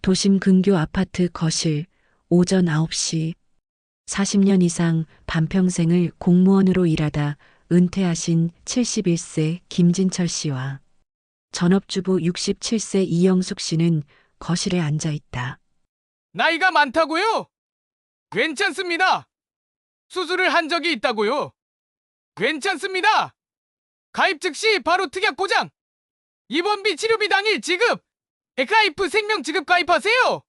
도심 근교 아파트 거실, 오전 9시. 40년 이상 반평생을 공무원으로 일하다 은퇴하신 71세 김진철 씨와 전업주부 67세 이영숙 씨는 거실에 앉아 있다. 나이가 많다고요? 괜찮습니다. 수술을 한 적이 있다고요? 괜찮습니다. 가입 즉시 바로 특약 보장. 입원비 치료비 당일 지급. 에카이프 생명 지급 가입하세요.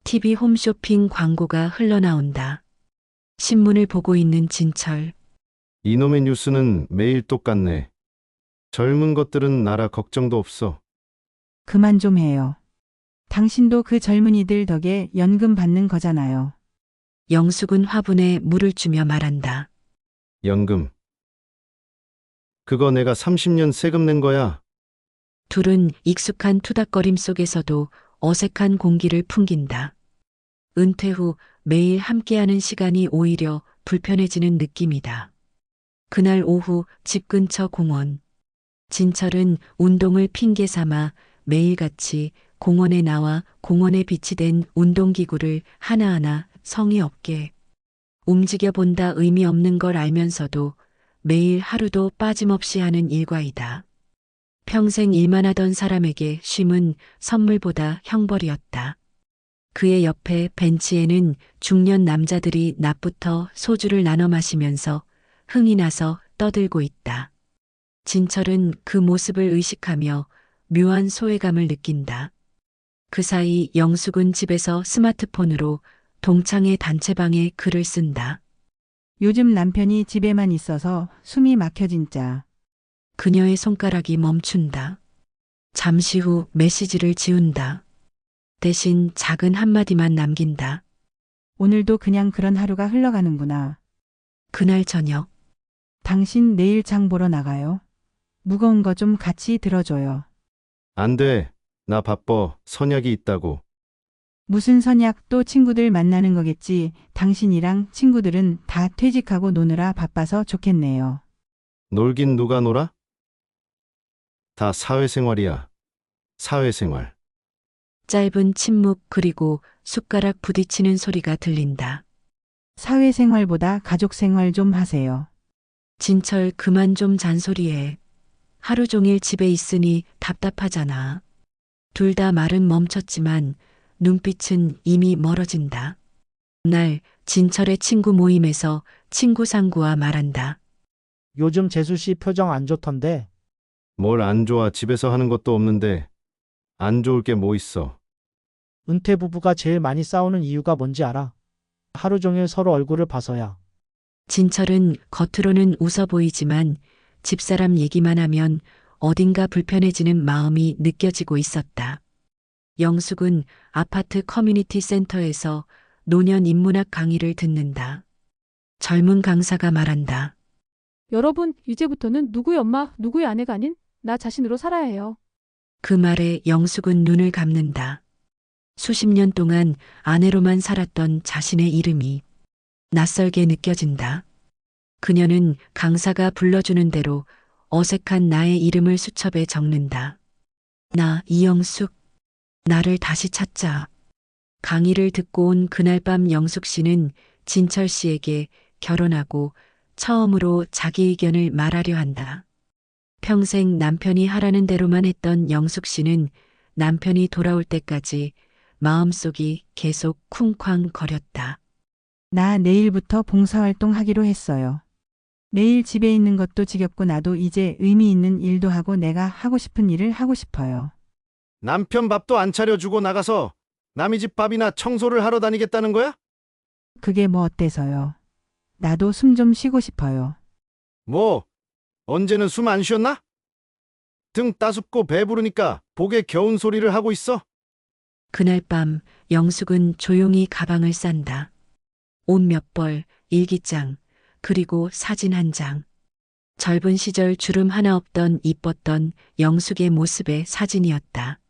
TV 홈쇼핑 광고가 흘러나온다. 신문을 보고 있는 진철. 이놈의 뉴스는 매일 똑같네. 젊은 것들은 나라 걱정도 없어. 그만 좀 해요. 당신도 그 젊은이들 덕에 연금 받는 거잖아요. 영숙은 화분에 물을 주며 말한다. 연금. 그거 내가 30년 세금 낸 거야. 둘은 익숙한 투닥거림 속에서도 어색한 공기를 풍긴다. 은퇴 후 매일 함께하는 시간이 오히려 불편해지는 느낌이다. 그날 오후 집 근처 공원. 진철은 운동을 핑계 삼아 매일같이 공원에 나와 공원에 비치된 운동기구를 하나하나 성의 없게 움직여 본다. 의미 없는 걸 알면서도 매일 하루도 빠짐없이 하는 일과이다. 평생 일만 하던 사람에게 쉼은 선물보다 형벌이었다. 그의 옆에 벤치에는 중년 남자들이 낮부터 소주를 나눠 마시면서 흥이 나서 떠들고 있다. 진철은 그 모습을 의식하며 묘한 소외감을 느낀다. 그 사이 영숙은 집에서 스마트폰으로 동창회 단체방에 글을 쓴다. 요즘 남편이 집에만 있어서 숨이 막혀 진짜. 그녀의 손가락이 멈춘다. 잠시 후 메시지를 지운다. 대신 작은 한마디만 남긴다. 오늘도 그냥 그런 하루가 흘러가는구나. 그날 저녁. 당신 내일 장 보러 나가요. 무거운 거 좀 같이 들어줘요. 안 돼. 나 바빠. 선약이 있다고. 무슨 선약 또 친구들 만나는 거겠지. 당신이랑 친구들은 다 퇴직하고 노느라 바빠서 좋겠네요. 놀긴 누가 놀아? 다 사회생활이야. 사회생활. 짧은 침묵 그리고 숟가락 부딪히는 소리가 들린다. 사회생활보다 가족생활 좀 하세요. 진철 그만 좀 잔소리해. 하루 종일 집에 있으니 답답하잖아. 둘 다 말은 멈췄지만 눈빛은 이미 멀어진다. 날 진철의 친구 모임에서 친구 상구와 말한다. 요즘 재수 씨 표정 안 좋던데. 뭘 안 좋아. 집에서 하는 것도 없는데. 안 좋을 게 뭐 있어. 은퇴 부부가 제일 많이 싸우는 이유가 뭔지 알아? 하루 종일 서로 얼굴을 봐서야. 진철은 겉으로는 웃어 보이지만 집사람 얘기만 하면 어딘가 불편해지는 마음이 느껴지고 있었다. 영숙은 아파트 커뮤니티 센터에서 노년 인문학 강의를 듣는다. 젊은 강사가 말한다. 여러분, 이제부터는 누구의 엄마, 누구의 아내가 아닌 나 자신으로 살아야 해요. 그 말에 영숙은 눈을 감는다. 수십 년 동안 아내로만 살았던 자신의 이름이 낯설게 느껴진다. 그녀는 강사가 불러주는 대로 어색한 나의 이름을 수첩에 적는다. 나 이영숙. 나를 다시 찾자. 강의를 듣고 온 그날 밤 영숙 씨는 진철 씨에게 결혼하고 처음으로 자기 의견을 말하려 한다. 평생 남편이 하라는 대로만 했던 영숙 씨는 남편이 돌아올 때까지 마음속이 계속 쿵쾅거렸다. 나 내일부터 봉사활동 하기로 했어요. 매일 집에 있는 것도 지겹고 나도 이제 의미 있는 일도 하고 내가 하고 싶은 일을 하고 싶어요. 남편 밥도 안 차려주고 나가서 남의 집 밥이나 청소를 하러 다니겠다는 거야? 그게 뭐 어때서요? 나도 숨 좀 쉬고 싶어요. 뭐, 언제는 숨 안 쉬었나? 등 따숩고 배부르니까 복에 겨운 소리를 하고 있어? 그날 밤 영숙은 조용히 가방을 싼다. 옷 몇 벌, 일기장, 그리고 사진 한 장. 젊은 시절 주름 하나 없던 이뻤던 영숙의 모습의 사진이었다.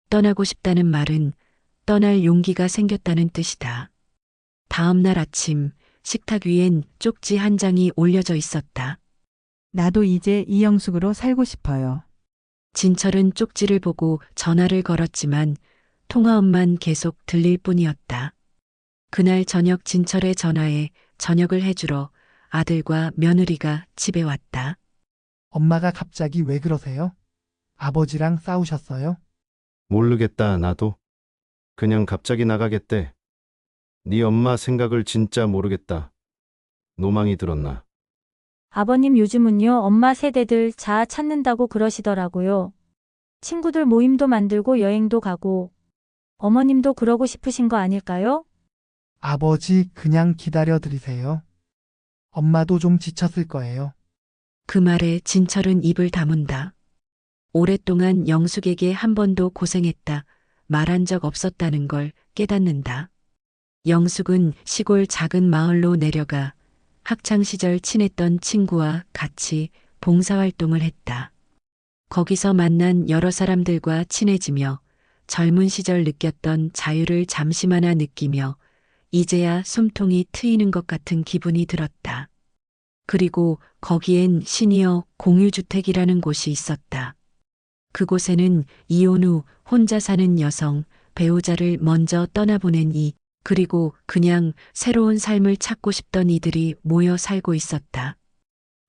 떠나고 싶다는 말은 떠날 용기가 생겼다는 뜻이다. 다음 날 아침 식탁 위엔 쪽지 한 장이 올려져 있었다. 나도 이제 이영숙으로 살고 싶어요. 진철은 쪽지를 보고 전화를 걸었지만 통화음만 계속 들릴 뿐이었다. 그날 저녁 진철의 전화에 저녁을 해주러 아들과 며느리가 집에 왔다. 엄마가 갑자기 왜 그러세요? 아버지랑 싸우셨어요? 모르겠다, 나도. 그냥 갑자기 나가겠대. 네 엄마 생각을 진짜 모르겠다. 노망이 들었나? 아버님 요즘은요, 엄마 세대들 자아 찾는다고 그러시더라고요. 친구들 모임도 만들고 여행도 가고. 어머님도 그러고 싶으신 거 아닐까요? 아버지 그냥 기다려 드리세요. 엄마도 좀 지쳤을 거예요. 그 말에 진철은 입을 다문다. 오랫동안 영숙에게 한 번도 고생했다, 말한 적 없었다는 걸 깨닫는다. 영숙은 시골 작은 마을로 내려가 학창시절 친했던 친구와 같이 봉사활동을 했다. 거기서 만난 여러 사람들과 친해지며 젊은 시절 느꼈던 자유를 잠시마나 느끼며 이제야 숨통이 트이는 것 같은 기분이 들었다. 그리고 거기엔 시니어 공유주택이라는 곳이 있었다. 그곳에는 이혼 후 혼자 사는 여성, 배우자를 먼저 떠나보낸 그리고 그냥 새로운 삶을 찾고 싶던 이들이 모여 살고 있었다.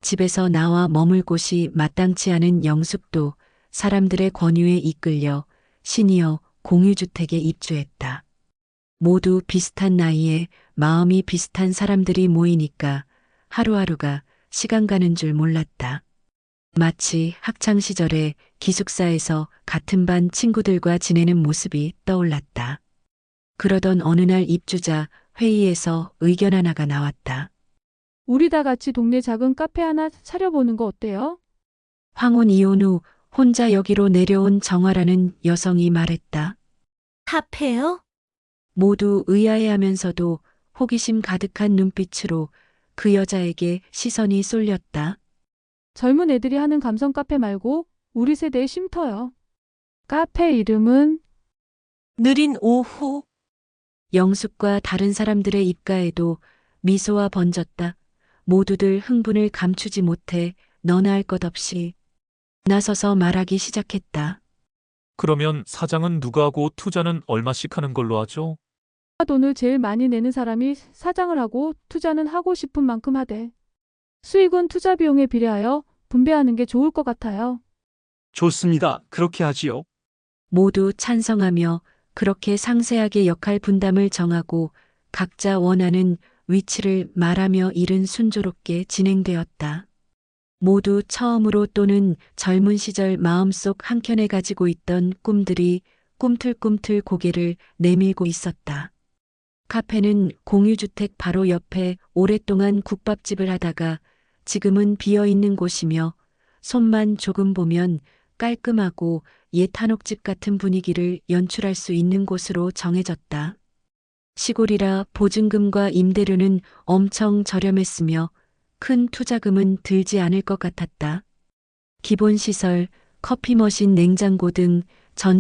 집에서 나와 머물 곳이 마땅치 않은 영숙도 사람들의 권유에 이끌려 시니어 공유주택에 입주했다. 모두 비슷한 나이에 마음이 비슷한 사람들이 모이니까 하루하루가 시간 가는 줄 몰랐다. 마치 학창시절에 기숙사에서 같은 반 친구들과 지내는 모습이 떠올랐다. 그러던 어느 날 입주자 회의에서 의견 하나가 나왔다. 우리 다 같이 동네 작은 카페 하나 차려보는 거 어때요? 황혼 이혼 후 혼자 여기로 내려온 정화라는 여성이 말했다. 카페요? 모두 의아해하면서도 호기심 가득한 눈빛으로 그 여자에게 시선이 쏠렸다. 젊은 애들이 하는 감성 카페 말고 우리 세대의 쉼터요. 카페 이름은 느린 오후. 영숙과 다른 사람들의 입가에도 미소가 번졌다. 모두들 흥분을 감추지 못해 너나 할 것 없이 나서서 말하기 시작했다. 그러면 사장은 누가 하고 투자는 얼마씩 하는 걸로 하죠? 돈을 제일 많이 내는 사람이 사장을 하고 투자는 하고 싶은 만큼 하되 수익은 투자 비용에 비례하여 분배하는 게 좋을 것 같아요. 좋습니다. 그렇게 하지요. 모두 찬성하며 그렇게 상세하게 역할 분담을 정하고 각자 원하는 위치를 말하며 일은 순조롭게 진행되었다. 모두 처음으로 또는 젊은 시절 마음속 한켠에 가지고 있던 꿈들이 꿈틀꿈틀 고개를 내밀고 있었다. 카페는 공유주택 바로 옆에 오랫동안 국밥집을 하다가 지금은 비어있는 곳이며 손만 조금 보면 깔끔하고 옛 한옥집 같은 분위기를 연출할 수 있는 곳으로 정해졌다. 시골이라 보증금과 임대료는 엄청 저렴했으며 큰 투자금은 들지 않을 것 같았다. 기본 시설, 커피 머신, 냉장고 등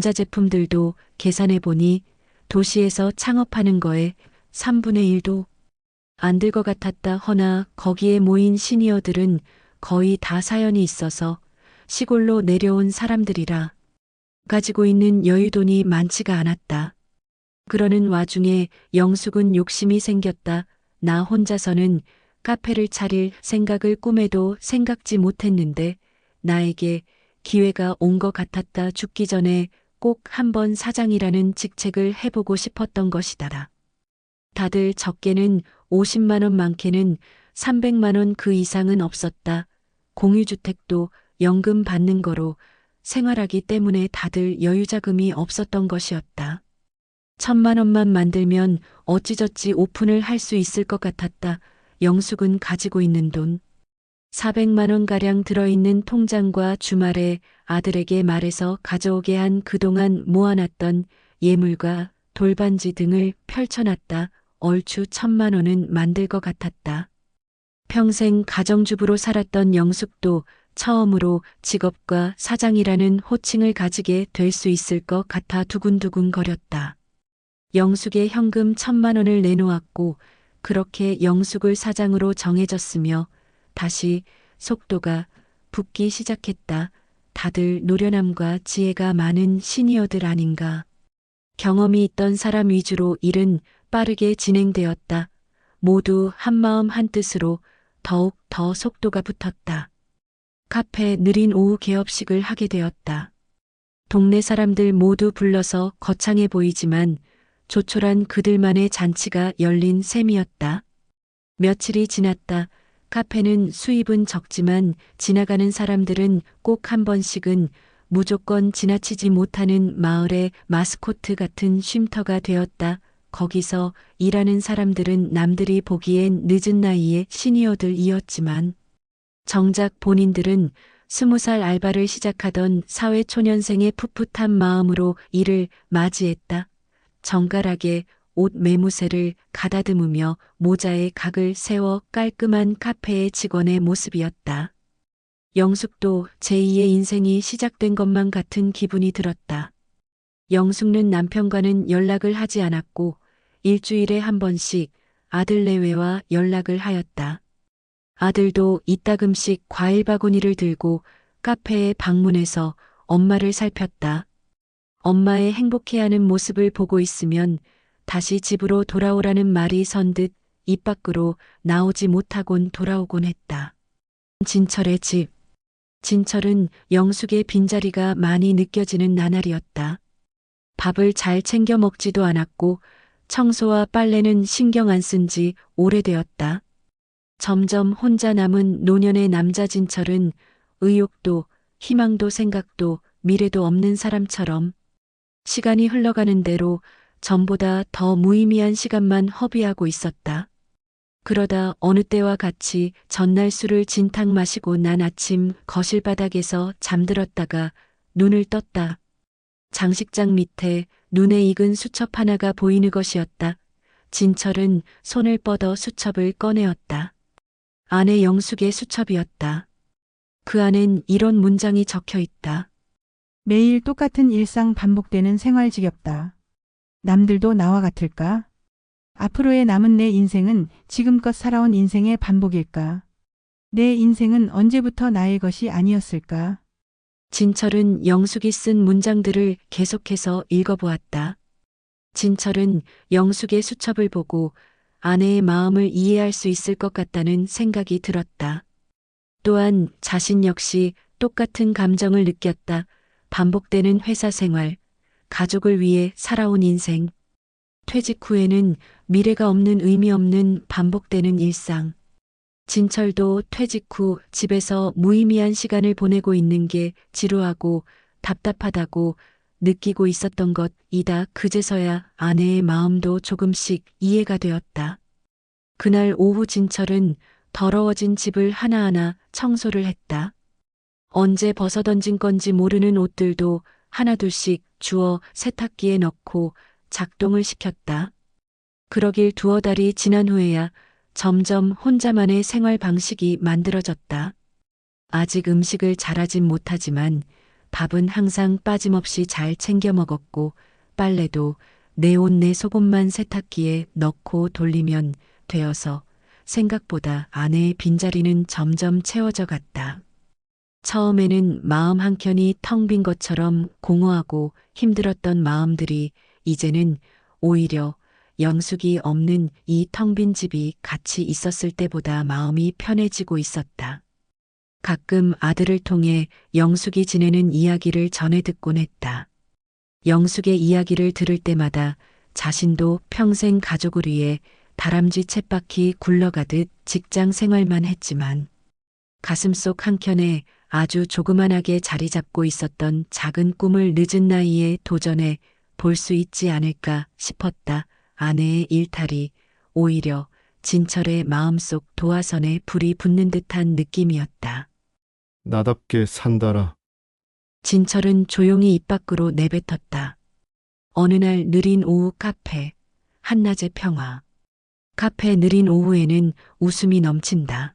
전자제품들도 계산해보니 도시에서 창업하는 거에 3분의 1도 안 들 것 같았다. 허나 거기에 모인 시니어들은 거의 다 사연이 있어서 시골로 내려온 사람들이라 가지고 있는 여유돈이 많지가 않았다. 그러는 와중에 영숙은 욕심이 생겼다. 나 혼자서는 카페를 차릴 생각을 꿈에도 생각지 못했는데 나에게 기회가 온 것 같았다. 죽기 전에 꼭 한번 사장이라는 직책을 해보고 싶었던 것이다. 다들 적게는 50만 원, 많게는 300만 원, 그 이상은 없었다. 공유주택도 연금 받는 거로 생활하기 때문에 다들 여유자금이 없었던 것이었다. 1,000만 원만 만들면 어찌저찌 오픈을 할 수 있을 것 같았다. 영숙은 가지고 있는 돈 400만 원가량 들어있는 통장과 주말에 아들에게 말해서 가져오게 한 그동안 모아놨던 예물과 돌반지 등을 펼쳐놨다. 얼추 1,000만 원은 만들 것 같았다. 평생 가정주부로 살았던 영숙도 처음으로 직업과 사장이라는 호칭을 가지게 될 수 있을 것 같아 두근두근 거렸다. 영숙의 현금 1,000만 원을 내놓았고 그렇게 영숙을 사장으로 정해졌으며 다시 속도가 붙기 시작했다. 다들 노련함과 지혜가 많은 시니어들 아닌가. 경험이 있던 사람 위주로 일은 빠르게 진행되었다. 모두 한마음 한뜻으로 더욱 더 속도가 붙었다. 카페 느린 오후 개업식을 하게 되었다. 동네 사람들 모두 불러서 거창해 보이지만 조촐한 그들만의 잔치가 열린 셈이었다. 며칠이 지났다. 카페는 수입은 적지만 지나가는 사람들은 꼭 한 번씩은 무조건 지나치지 못하는 마을의 마스코트 같은 쉼터가 되었다. 거기서 일하는 사람들은 남들이 보기엔 늦은 나이의 시니어들이었지만 정작 본인들은 20살 알바를 시작하던 사회초년생의 풋풋한 마음으로 일을 맞이했다. 정갈하게 옷 매무새를 가다듬으며 모자에 각을 세워 깔끔한 카페의 직원의 모습이었다. 영숙도 제2의 인생이 시작된 것만 같은 기분이 들었다. 영숙는 남편과는 연락을 하지 않았고 일주일에 한 번씩 아들 내외와 연락을 하였다. 아들도 이따금씩 과일 바구니를 들고 카페에 방문해서 엄마를 살폈다. 엄마의 행복해하는 모습을 보고 있으면 다시 집으로 돌아오라는 말이 선듯 입 밖으로 나오지 못하곤 돌아오곤 했다. 진철의 집. 진철은 영숙의 빈자리가 많이 느껴지는 나날이었다. 밥을 잘 챙겨 먹지도 않았고 청소와 빨래는 신경 안 쓴 지 오래되었다. 점점 혼자 남은 노년의 남자 진철은 의욕도 희망도 생각도 미래도 없는 사람처럼 시간이 흘러가는 대로 전보다 더 무의미한 시간만 허비하고 있었다. 그러다 어느 때와 같이 전날 술을 진탕 마시고 난 아침 거실 바닥에서 잠들었다가 눈을 떴다. 장식장 밑에 눈에 익은 수첩 하나가 보이는 것이었다. 진철은 손을 뻗어 수첩을 꺼내었다. 아내 영숙의 수첩이었다. 그 안엔 이런 문장이 적혀 있다. 매일 똑같은 일상 반복되는 생활 지겹다. 남들도 나와 같을까? 앞으로의 남은 내 인생은 지금껏 살아온 인생의 반복일까? 내 인생은 언제부터 나의 것이 아니었을까? 진철은 영숙이 쓴 문장들을 계속해서 읽어보았다. 진철은 영숙의 수첩을 보고 아내의 마음을 이해할 수 있을 것 같다는 생각이 들었다. 또한 자신 역시 똑같은 감정을 느꼈다. 반복되는 회사 생활, 가족을 위해 살아온 인생. 퇴직 후에는 미래가 없는 의미 없는 반복되는 일상. 진철도 퇴직 후 집에서 무의미한 시간을 보내고 있는 게 지루하고 답답하다고 느끼고 있었던 것이다. 그제서야 아내의 마음도 조금씩 이해가 되었다. 그날 오후 진철은 더러워진 집을 하나하나 청소를 했다. 언제 벗어던진 건지 모르는 옷들도 하나둘씩 주워 세탁기에 넣고 작동을 시켰다. 그러길 두어 달이 지난 후에야 점점 혼자만의 생활 방식이 만들어졌다. 아직 음식을 잘하진 못하지만 밥은 항상 빠짐없이 잘 챙겨 먹었고 빨래도 내 옷 내 속옷만 세탁기에 넣고 돌리면 되어서 생각보다 아내의 빈자리는 점점 채워져 갔다. 처음에는 마음 한켠이 텅 빈 것처럼 공허하고 힘들었던 마음들이 이제는 오히려 영숙이 없는 이 텅 빈 집이 같이 있었을 때보다 마음이 편해지고 있었다. 가끔 아들을 통해 영숙이 지내는 이야기를 전해 듣곤 했다. 영숙의 이야기를 들을 때마다 자신도 평생 가족을 위해 다람쥐 쳇바퀴 굴러가듯 직장 생활만 했지만 가슴속 한켠에 아주 조그만하게 자리 잡고 있었던 작은 꿈을 늦은 나이에 도전해 볼 수 있지 않을까 싶었다. 아내의 일탈이 오히려 진철의 마음속 도화선에 불이 붙는 듯한 느낌이었다. 나답게 산다라. 진철은 조용히 입 밖으로 내뱉었다. 어느 날 느린 오후 카페, 한낮의 평화. 카페 느린 오후에는 웃음이 넘친다.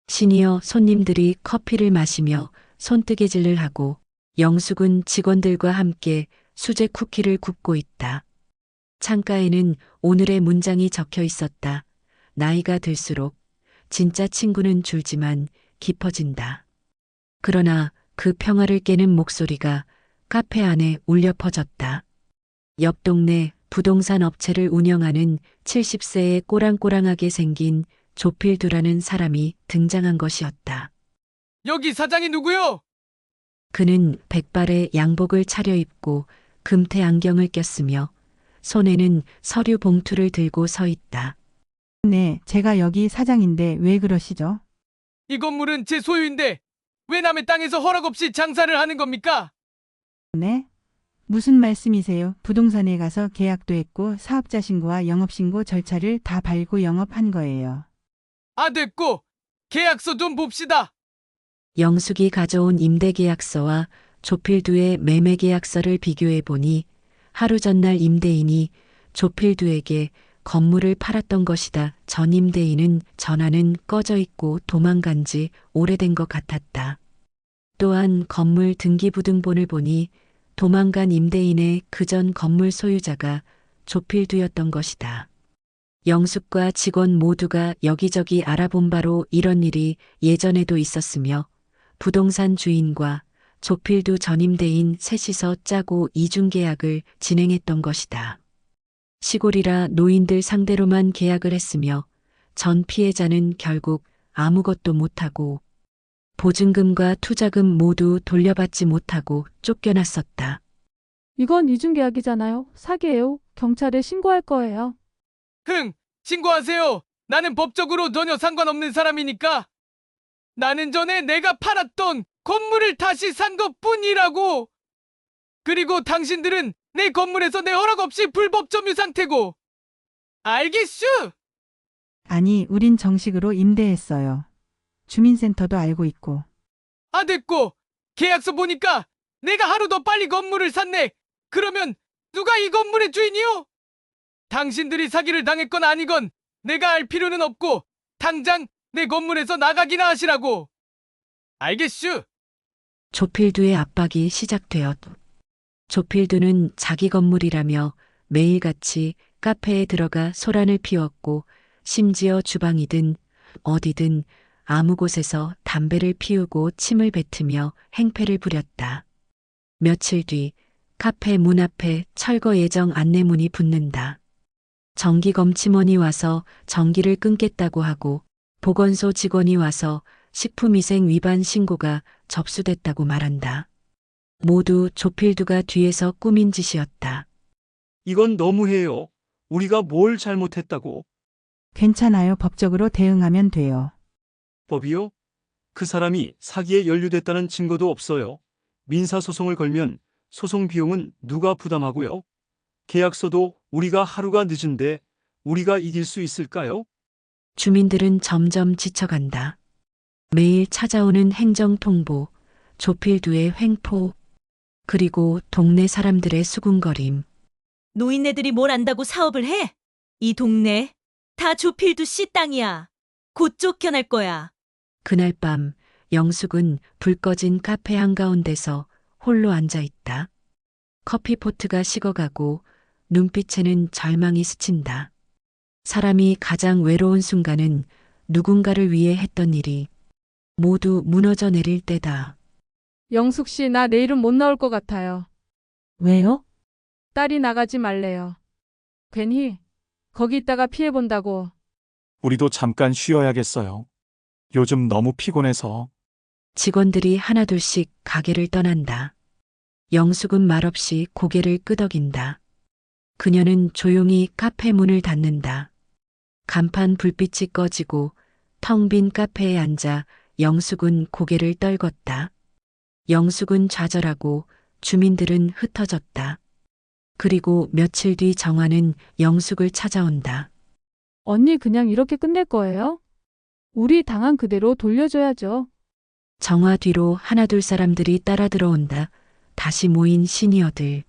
시니어 손님들이 커피를 마시며 손뜨개질을 하고 영숙은 직원들과 함께 수제 쿠키를 굽고 있다. 창가에는 오늘의 문장이 적혀 있었다. 나이가 들수록 진짜 친구는 줄지만 깊어진다. 그러나 그 평화를 깨는 목소리가 카페 안에 울려 퍼졌다. 옆 동네 부동산 업체를 운영하는 70세의 꼬랑꼬랑하게 생긴 조필두라는 사람이 등장한 것이었다. 여기 사장이 누구요? 그는 백발의 양복을 차려입고 금태 안경을 꼈으며 손에는 서류 봉투를 들고 서 있다. 네, 제가 여기 사장인데 왜 그러시죠? 이 건물은 제 소유인데 왜 남의 땅에서 허락 없이 장사를 하는 겁니까? 네? 무슨 말씀이세요? 부동산에 가서 계약도 했고 사업자 신고와 영업신고 절차를 다 밟고 영업한 거예요. 아, 됐고 계약서 좀 봅시다. 영숙이 가져온 임대계약서와 조필두의 매매계약서를 비교해 보니 하루 전날 임대인이 조필두에게 건물을 팔았던 것이다. 전 임대인은 전화는 꺼져 있고 도망간 지 오래된 것 같았다. 또한 건물 등기부등본을 보니 도망간 임대인의 그전 건물 소유자가 조필두였던 것이다. 영숙과 직원 모두가 여기저기 알아본 바로 이런 일이 예전에도 있었으며 부동산 주인과 조필두 전임대인 셋이서 짜고 이중계약을 진행했던 것이다. 시골이라 노인들 상대로만 계약을 했으며 전 피해자는 결국 아무것도 못하고 보증금과 투자금 모두 돌려받지 못하고 쫓겨났었다. 이건 이중계약이잖아요. 사기예요. 경찰에 신고할 거예요. 신고하세요. 나는 법적으로 전혀 상관없는 사람이니까. 나는 전에 내가 팔았던 건물을 다시 산 것뿐이라고. 그리고 당신들은 내 건물에서 내 허락 없이 불법 점유 상태고. 알겠슈? 아니, 우린 정식으로 임대했어요. 주민센터도 알고 있고. 아, 됐고 계약서 보니까 내가 하루 더 빨리 건물을 샀네. 그러면 누가 이 건물의 주인이요? 당신들이 사기를 당했건 아니건 내가 알 필요는 없고 당장 내 건물에서 나가기나 하시라고. 알겠슈? 조필두의 압박이 시작되었다. 조필두는 자기 건물이라며 매일같이 카페에 들어가 소란을 피웠고 심지어 주방이든 어디든 아무 곳에서 담배를 피우고 침을 뱉으며 행패를 부렸다. 며칠 뒤 카페 문 앞에 철거 예정 안내문이 붙는다. 전기검침원이 와서 전기를 끊겠다고 하고 보건소 직원이 와서 식품위생 위반 신고가 접수됐다고 말한다. 모두 조필두가 뒤에서 꾸민 짓이었다. 이건 너무해요. 우리가 뭘 잘못했다고. 괜찮아요. 법적으로 대응하면 돼요. 법이요? 그 사람이 사기에 연루됐다는 증거도 없어요. 민사소송을 걸면 소송 비용은 누가 부담하고요? 계약서도 우리가 하루가 늦은데 우리가 이길 수 있을까요? 주민들은 점점 지쳐간다. 매일 찾아오는 행정통보, 조필두의 횡포, 그리고 동네 사람들의 수군거림. 노인네들이 뭘 안다고 사업을 해? 이 동네 다 조필두 씨 땅이야. 곧 쫓겨날 거야. 그날 밤 영숙은 불 꺼진 카페 한가운데서 홀로 앉아 있다. 커피포트가 식어가고 눈빛에는 절망이 스친다. 사람이 가장 외로운 순간은 누군가를 위해 했던 일이 모두 무너져 내릴 때다. 영숙 씨, 나 내일은 못 나올 것 같아요. 왜요? 딸이 나가지 말래요. 괜히 거기 있다가 피해본다고. 우리도 잠깐 쉬어야겠어요. 요즘 너무 피곤해서. 직원들이 하나둘씩 가게를 떠난다. 영숙은 말없이 고개를 끄덕인다. 그녀는 조용히 카페 문을 닫는다. 간판 불빛이 꺼지고 텅 빈 카페에 앉아 영숙은 고개를 떨궜다. 영숙은 좌절하고 주민들은 흩어졌다. 그리고 며칠 뒤 정화는 영숙을 찾아온다. 언니 그냥 이렇게 끝낼 거예요? 우리 당한 그대로 돌려줘야죠. 정화 뒤로 하나둘 사람들이 따라 들어온다. 다시 모인 시니어들.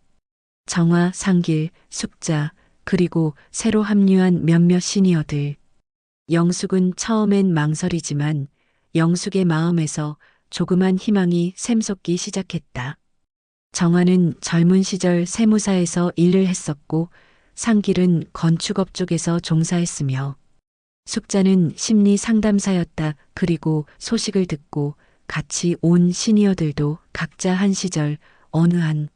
정화, 상길, 숙자, 그리고 새로 합류한 몇몇 시니어들. 영숙은 처음엔 망설이지만 영숙의 마음에서 조그만 희망이 샘솟기 시작했다. 정화는 젊은 시절 세무사에서 일을 했었고 상길은 건축업 쪽에서 종사했으며 숙자는 심리 상담사였다. 그리고 소식을 듣고 같이 온 시니어들도 각자 한 시절 어느 한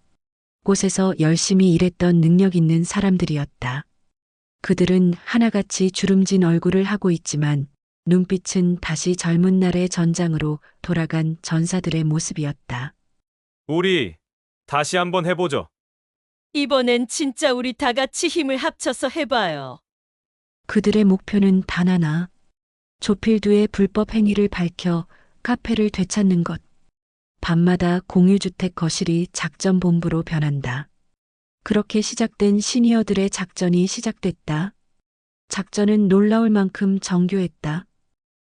곳에서 열심히 일했던 능력 있는 사람들이었다. 그들은 하나같이 주름진 얼굴을 하고 있지만 눈빛은 다시 젊은 날의 전장으로 돌아간 전사들의 모습이었다. 우리 다시 한번 해보죠. 이번엔 진짜 우리 다 같이 힘을 합쳐서 해봐요. 그들의 목표는 단 하나. 조필두의 불법 행위를 밝혀 카페를 되찾는 것. 밤마다 공유주택 거실이 작전본부로 변한다. 그렇게 시작된 시니어들의 작전이 시작됐다. 작전은 놀라울 만큼 정교했다.